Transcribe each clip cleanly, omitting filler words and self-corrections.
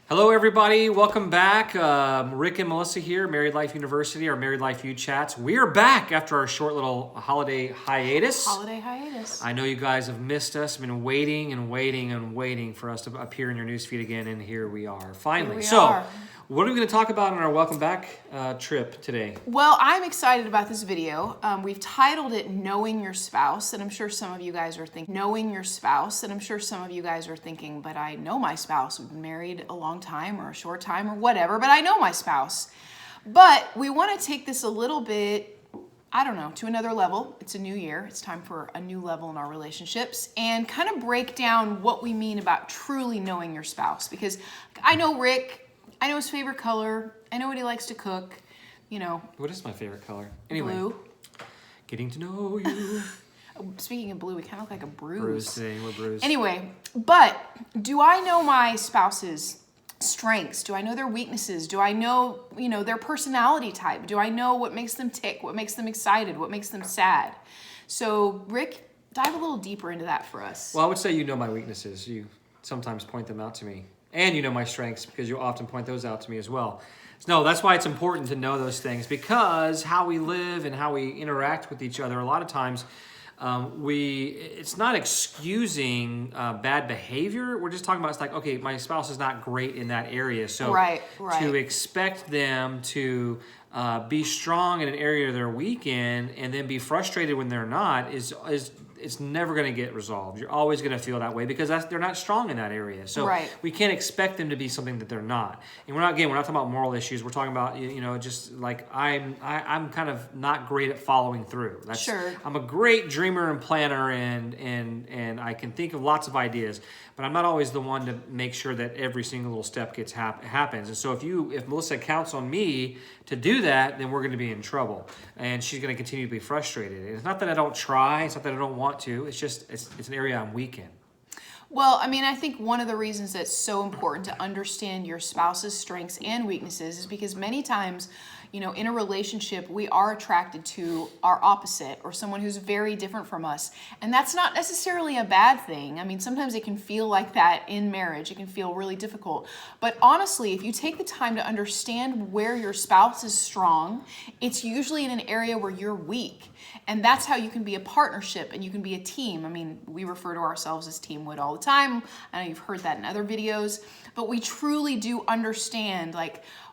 Hello, everybody. Welcome back. Rick and Melissa here, Married Life University, our Married Life U Chats. We are back after our short little holiday hiatus. I know you guys have missed us, been waiting and waiting and waiting for us to appear in your newsfeed again, and here we are, finally. What are we going to talk about on our welcome back trip today? Well, I'm excited about this video. We've titled it Knowing Your Spouse, and I'm sure some of you guys are thinking, but I know my spouse. We've been married a long time or a short time or whatever, but I know my spouse. But we want to take this a little bit, to another level. It's a new year. It's time for a new level in our relationships and kind of break down what we mean about truly knowing your spouse. Because I know Rick, I know his favorite color. I know what he likes to cook. What is my favorite color? Anyway, blue. Getting to know you. Speaking of blue, we kind of look like a bruise. Bruised today. We're bruised. Anyway, but do I know my spouse's strengths? Do I know their weaknesses? Do I know, their personality type? Do I know what makes them tick? What makes them excited? What makes them sad? So, Rick, dive a little deeper into that for us. Well, I would say you know my weaknesses. You sometimes point them out to me. And you know my strengths because you often point those out to me as well. So, no, that's why it's important to know those things, because how we live and how we interact with each other, a lot of times it's not excusing bad behavior. We're just talking about, it's like, okay, my spouse is not great in that area. So right. To expect them to be strong in an area they're weak in and then be frustrated when they're not is it's never going to get resolved. You're always going to feel that way because they're not strong in that area. So we can't expect them to be something that they're not. And we're not talking about moral issues. We're talking about, just like I'm kind of not great at following through. I'm a great dreamer and planner and I can think of lots of ideas, but I'm not always the one to make sure that every single little step happens. And so if Melissa counts on me to do that, then we're going to be in trouble. And she's going to continue to be frustrated. And it's not that I don't try. It's not that I don't want to. It's just, it's an area I'm weak in. Well, I think one of the reasons that's so important to understand your spouse's strengths and weaknesses is because many times, in a relationship, we are attracted to our opposite or someone who's very different from us. And that's not necessarily a bad thing. Sometimes it can feel like that in marriage. It can feel really difficult. But honestly, if you take the time to understand where your spouse is strong, it's usually in an area where you're weak. And that's how you can be a partnership and you can be a team. We refer to ourselves as teamwood all the time. I know you've heard that in other videos, but we truly do understand,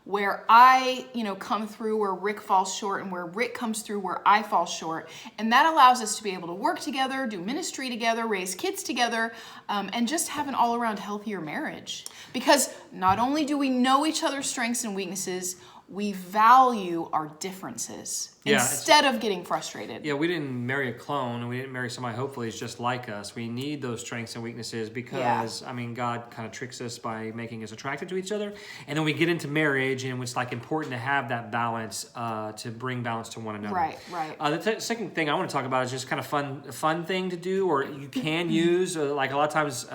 where I, come through where Rick falls short and where Rick comes through where I fall short. And that allows us to be able to work together, do ministry together, raise kids together, and just have an all-around healthier marriage. Because not only do we know each other's strengths and weaknesses, we value our differences instead of getting frustrated. Yeah, we didn't marry a clone. We didn't marry somebody hopefully is just like us. We need those strengths and weaknesses because, God kind of tricks us by making us attracted to each other. And then we get into marriage and it's important to have that balance to bring balance to one another. Right. The second thing I want to talk about is just kind of a fun thing to do or you can use, like a lot of times,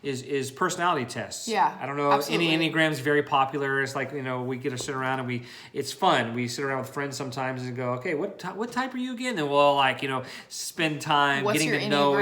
is personality tests. Yeah, I don't know, absolutely. Enneagram is very popular. It's like, we get to sit around and it's fun. We sit around with friends sometimes and go, okay, what type are you again? And we'll spend time getting to know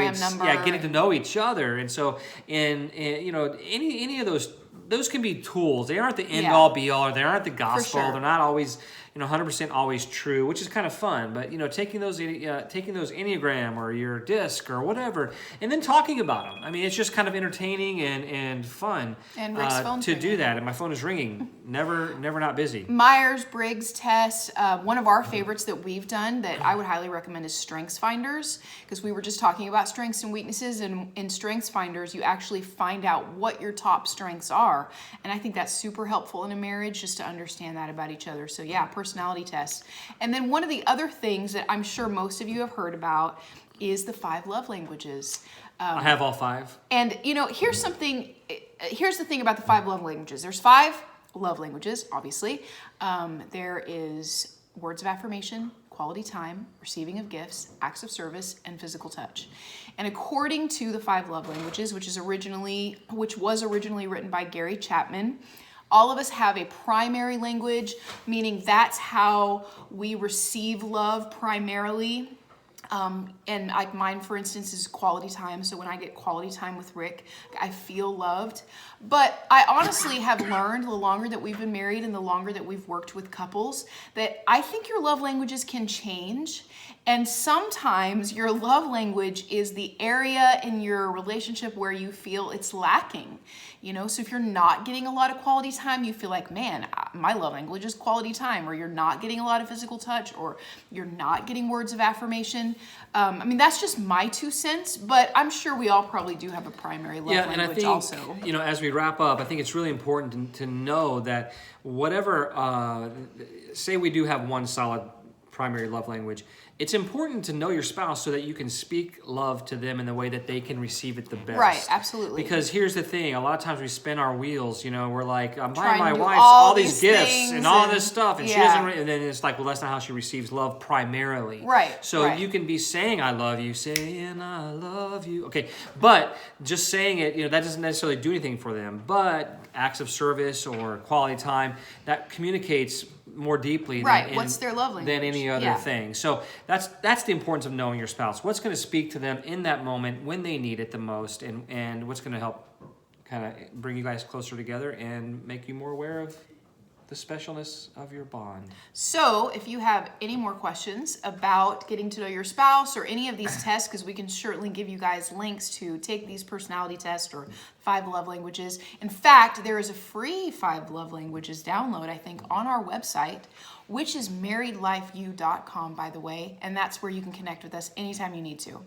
getting to know each other. And so any of those can be tools. They aren't the end all be all, or they aren't the gospel. They're not always 100% always true, which is kind of fun. But taking those Enneagram or your disc or whatever, and then talking about them. It's just kind of entertaining and fun. And Rick's phone to do that. And my phone is ringing. Never not busy. Myers-Briggs test. One of our favorites that we've done that I would highly recommend is Strengths Finders, because we were just talking about strengths and weaknesses, and in Strengths Finders you actually find out what your top strengths are, and I think that's super helpful in a marriage just to understand that about each other. So personality test. And then one of the other things that I'm sure most of you have heard about is the 5 love languages. I have all 5. And here's the thing about the 5 love languages. There's 5 love languages, obviously. There is words of affirmation, quality time, receiving of gifts, acts of service, and physical touch. And according to the 5 love languages, which was originally written by Gary Chapman, all of us have a primary language, meaning that's how we receive love primarily. And like mine, for instance, is quality time. So when I get quality time with Rick, I feel loved. But I honestly have learned the longer that we've been married and the longer that we've worked with couples that I think your love languages can change. And sometimes your love language is the area in your relationship where you feel it's lacking. So if you're not getting a lot of quality time, you feel like, man, my love language is quality time, or you're not getting a lot of physical touch, or you're not getting words of affirmation. That's just my 2 cents, but I'm sure we all probably do have a primary love language and I think, also. As we wrap up, I think it's really important to know that whatever, say we do have one solid primary love language, it's important to know your spouse so that you can speak love to them in the way that they can receive it the best. Right, absolutely. Because here's the thing, a lot of times we spin our wheels, we're like, I'm Trying buying my to do wife all all these these gifts things and all and- this stuff, and she yeah. doesn't, and then it's like, well, that's not how she receives love primarily. Right, So right. you can be saying I love you, saying I love you. Okay, but just saying it, that doesn't necessarily do anything for them. But acts of service or quality time, that communicates more deeply Right, what's their love than language? any other Yeah. thing. So that's the importance of knowing your spouse. What's going to speak to them in that moment when they need it the most, and what's going to help kind of bring you guys closer together and make you more aware of the specialness of your bond. So if you have any more questions about getting to know your spouse or any of these tests, because we can certainly give you guys links to take these personality tests or 5 love languages. In fact, there is a free 5 love languages download, I think, on our website, which is marriedlifeu.com, by the way, and that's where you can connect with us anytime you need to.